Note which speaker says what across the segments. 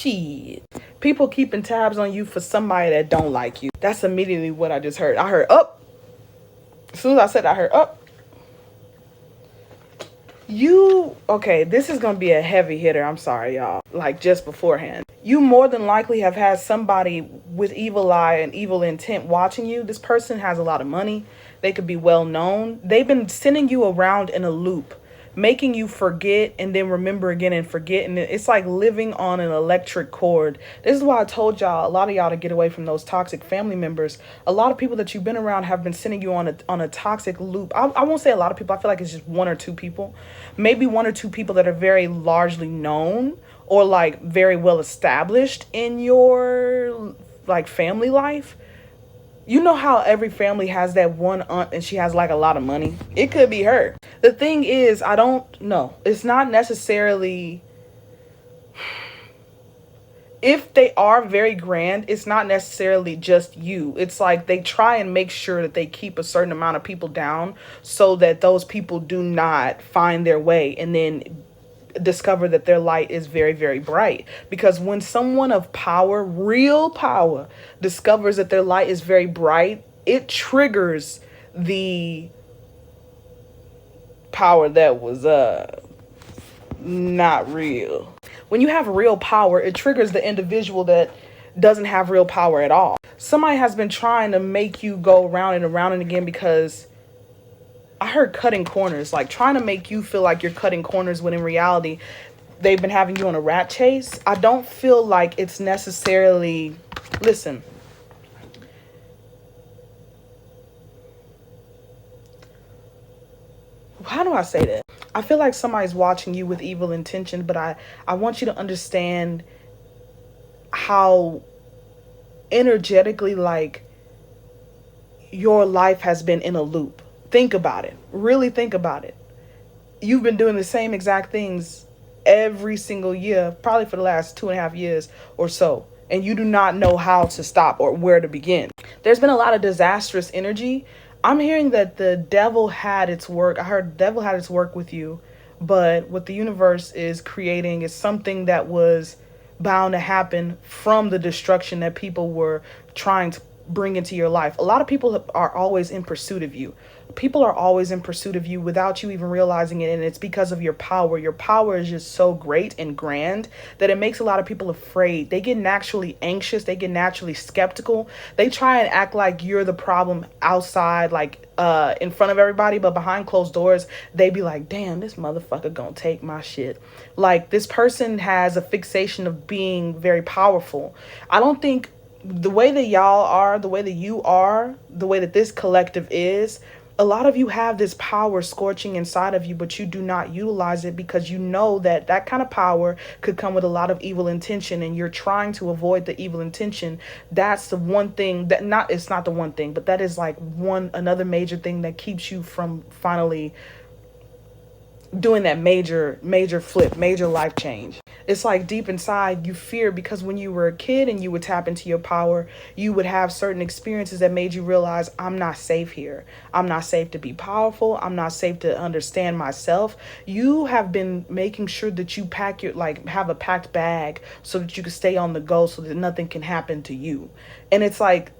Speaker 1: Shit. People keeping tabs on you for somebody that don't like you. That's immediately what I just heard. I heard up. As soon as I said I heard up. Okay, this is going to be a heavy hitter. I'm sorry, y'all. Like, just beforehand. You more than likely have had somebody with evil eye and evil intent watching you. This person has a lot of money. They could be well known. They've been sending you around in a loop, making you forget and then remember again and forget. And it's like living on an electric cord. This is why I told y'all, a lot of y'all, to get away from those toxic family members. A lot of people that you've been around have been sending you on a toxic loop. I won't say a lot of people. I feel like it's just one or two people, maybe one or two people that are very largely known or like very well established in your like family life. You know how every family has that one aunt and she has like a lot of money? It could be her. The thing is, I don't know. It's not necessarily, if they are very grand, it's not necessarily just you. It's like they try and make sure that they keep a certain amount of people down so that those people do not find their way and then discover that their light is very, very bright. Because when someone of power, real power, discovers that their light is very bright, it triggers the power that was not real. When you have real power, it triggers the individual that doesn't have real power at all. Somebody has been trying to make you go around and around and again, because I heard cutting corners, like trying to make you feel like you're cutting corners when in reality they've been having you on a rat chase. I don't feel like it's necessarily, listen, how do I say that? I feel like somebody's watching you with evil intention, but I want you to understand how energetically like your life has been in a loop. Think about it. Really think about it. You've been doing the same exact things every single year, probably for the last 2.5 years or so. And you do not know how to stop or where to begin. There's been a lot of disastrous energy. I'm hearing that the devil had its work. I heard the devil had its work with you. But what the universe is creating is something that was bound to happen from the destruction that people were trying to bring into your life. A lot of people are always in pursuit of you. People are always in pursuit of you without you even realizing it. And it's because of your power. Your power is just so great and grand that it makes a lot of people afraid. They get naturally anxious. They get naturally skeptical. They try and act like you're the problem outside, like in front of everybody. But behind closed doors, they be like, damn, this motherfucker gonna take my shit. Like, this person has a fixation of being very powerful. I don't think the way that y'all are, the way that you are, the way that this collective is, a lot of you have this power scorching inside of you, but you do not utilize it because you know that that kind of power could come with a lot of evil intention, and you're trying to avoid the evil intention. That's the one thing that it's not the one thing, but that is like another major thing that keeps you from finally doing that major flip, major life change. It's like deep inside you fear, because when you were a kid and you would tap into your power, you would have certain experiences that made you realize, I'm not safe here. I'm not safe to be powerful. I'm not safe to understand myself. You have been making sure that you have a packed bag so that you can stay on the go, so that nothing can happen to you. And it's like,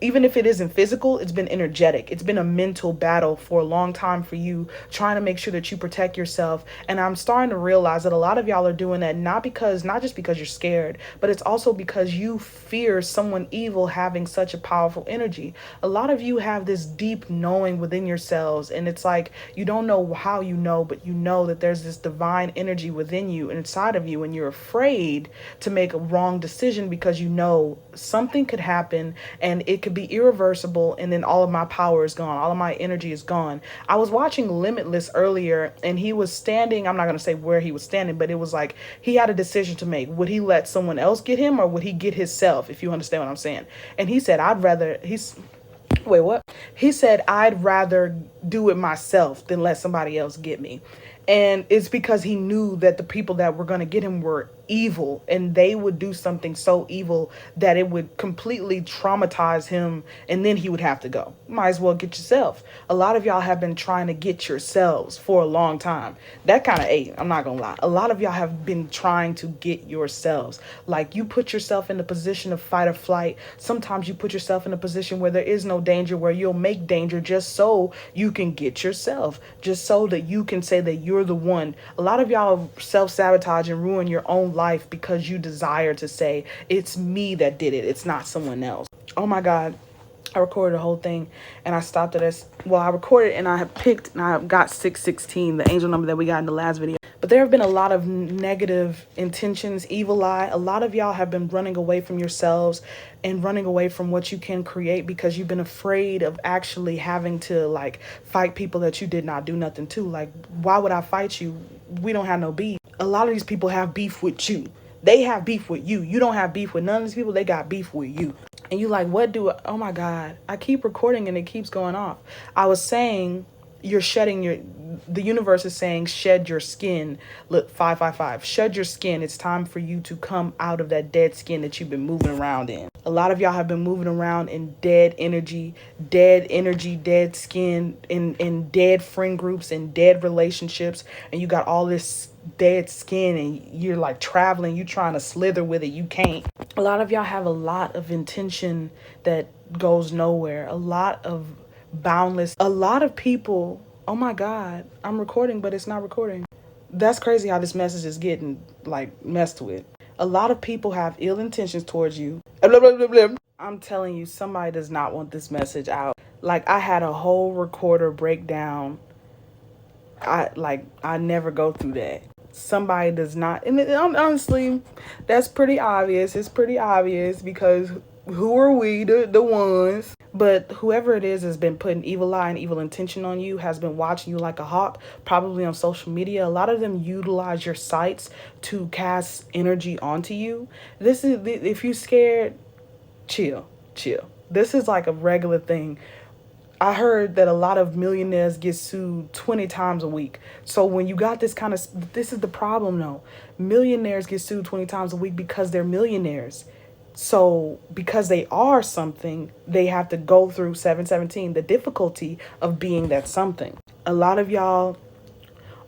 Speaker 1: even if it isn't physical, it's been energetic. It's been a mental battle for a long time for you, trying to make sure that you protect yourself. And I'm starting to realize that a lot of y'all are doing that not just because you're scared, but it's also because you fear someone evil having such a powerful energy. A lot of you have this deep knowing within yourselves, and it's like you don't know how you know, but you know that there's this divine energy within you and inside of you, and you're afraid to make a wrong decision because you know something could happen and it could be irreversible, and then all of my power is gone, all of my energy is gone. I was watching Limitless earlier, and he was standing, I'm not going to say where he was standing, but it was like he had a decision to make. Would he let someone else get him, or would he get himself, if you understand what I'm saying? And he said, wait, what? He said, I'd rather do it myself than let somebody else get me. And it's because he knew that the people that were going to get him were evil, and they would do something so evil that it would completely traumatize him, and then he would have to go. Might as well get yourself. A lot of y'all have been trying to get yourselves for a long time. That kind of ate, I'm not gonna lie. A lot of y'all have been trying to get yourselves. Like, you put yourself in the position of fight or flight. Sometimes you put yourself in a position where there is no danger, where you'll make danger just so you can get yourself, just so that you can say that you're the one. A lot of y'all self-sabotage and ruin your own life because you desire to say, it's me that did it, it's not someone else. Oh my God. I recorded the whole thing and I stopped it as well. I recorded and I picked and I got 616, the angel number that we got in the last video. But there have been a lot of negative intentions, evil eye. A lot of y'all have been running away from yourselves and running away from what you can create because you've been afraid of actually having to like fight people that you did not do nothing to. Like, why would I fight you? We don't have no beef. A lot of these people have beef with you. They have beef with you. You don't have beef with none of these people. They got beef with you. And you like, what do I, oh my God, I keep recording and it keeps going off. I was saying, you're shedding your, the universe is saying, shed your skin. Look, 555, shed your skin. It's time for you to come out of that dead skin that you've been moving around in. A lot of y'all have been moving around in dead energy, dead skin, in dead friend groups, in dead relationships. And you got all this dead skin and you're like traveling, you trying to slither with it, you can't. A lot of y'all have a lot of intention that goes nowhere, a lot of boundless, a lot of people. Oh my God, I'm recording but it's not recording. That's crazy how this message is getting like messed with. A lot of people have ill intentions towards you. I'm telling you, somebody does not want this message out. Like, I had a whole recorder breakdown. I never go through that. Somebody does not, and honestly, that's pretty obvious. It's pretty obvious because who are we, the ones? But whoever it is has been putting evil eye and evil intention on you, has been watching you like a hawk, probably on social media. A lot of them utilize your sites to cast energy onto you. This is, if you scared, chill. This is like a regular thing. I heard that a lot of millionaires get sued 20 times a week. So when you got this kind of, this is the problem though. Millionaires get sued 20 times a week because they're millionaires. So because they are something, they have to go through 717, the difficulty of being that something. A lot of y'all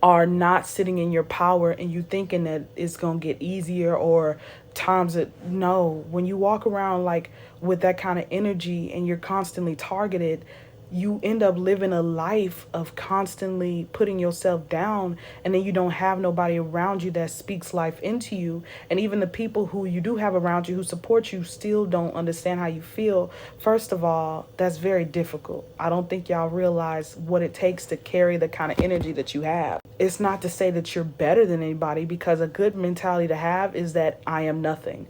Speaker 1: are not sitting in your power and you thinking that it's going to get easier or times it. No, when you walk around like with that kind of energy and you're constantly targeted, you end up living a life of constantly putting yourself down, and then you don't have nobody around you that speaks life into you. And even the people who you do have around you who support you still don't understand how you feel. First of all, that's very difficult. I don't think y'all realize what it takes to carry the kind of energy that you have. It's not to say that you're better than anybody, because a good mentality to have is that I am nothing.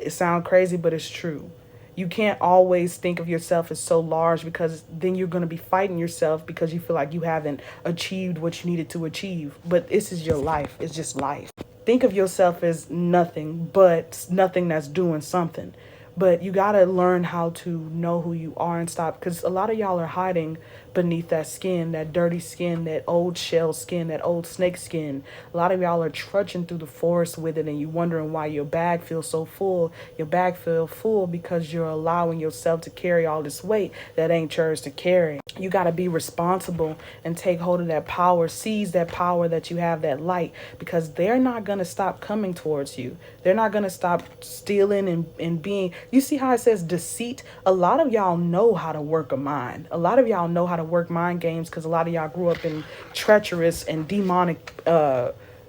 Speaker 1: It sounds crazy, but it's true. You can't always think of yourself as so large, because then you're going to be fighting yourself because you feel like you haven't achieved what you needed to achieve. But this is your life. It's just life. Think of yourself as nothing, but nothing that's doing something. But you got to learn how to know who you are and stop, because a lot of y'all are hiding beneath that skin, that dirty skin, that old shell skin, that old snake skin. A lot of y'all are trudging through the forest with it, and you wondering why your bag feels so full. Your bag feels full because you're allowing yourself to carry all this weight that ain't yours to carry. You got to be responsible and take hold of that power, seize that power that you have, that light, because they're not going to stop coming towards you. They're not going to stop stealing and being, you see how it says deceit? A lot of y'all know how to work a mind. A lot of y'all know how to work mind games, because a lot of y'all grew up in treacherous and demonic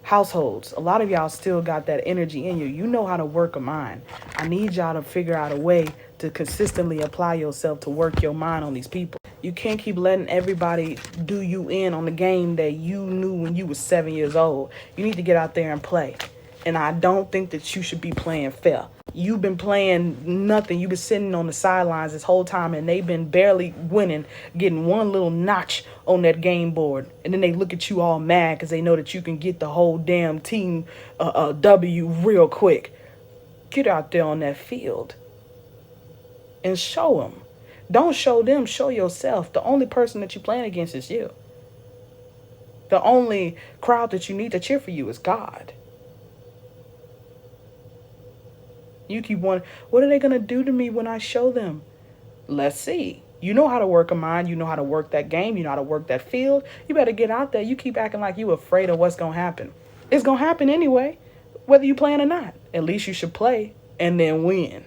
Speaker 1: households. A lot of y'all still got that energy in you. You know how to work a mind. I need y'all to figure out a way to consistently apply yourself to work your mind on these people. You can't keep letting everybody do you in on the game that you knew when you was 7 years old. You need to get out there and play. And I don't think that you should be playing fair. You've been playing nothing. You've been sitting on the sidelines this whole time, and they've been barely winning, getting one little notch on that game board. And then they look at you all mad because they know that you can get the whole damn team W real quick. Get out there on that field and show them. Don't show them, show yourself. The only person that you're playing against is you. The only crowd that you need to cheer for you is God. You keep wondering, what are they going to do to me when I show them? Let's see. You know how to work a mind. You know how to work that game. You know how to work that field. You better get out there. You keep acting like you afraid of what's going to happen. It's going to happen anyway, whether you plan or not. At least you should play and then win.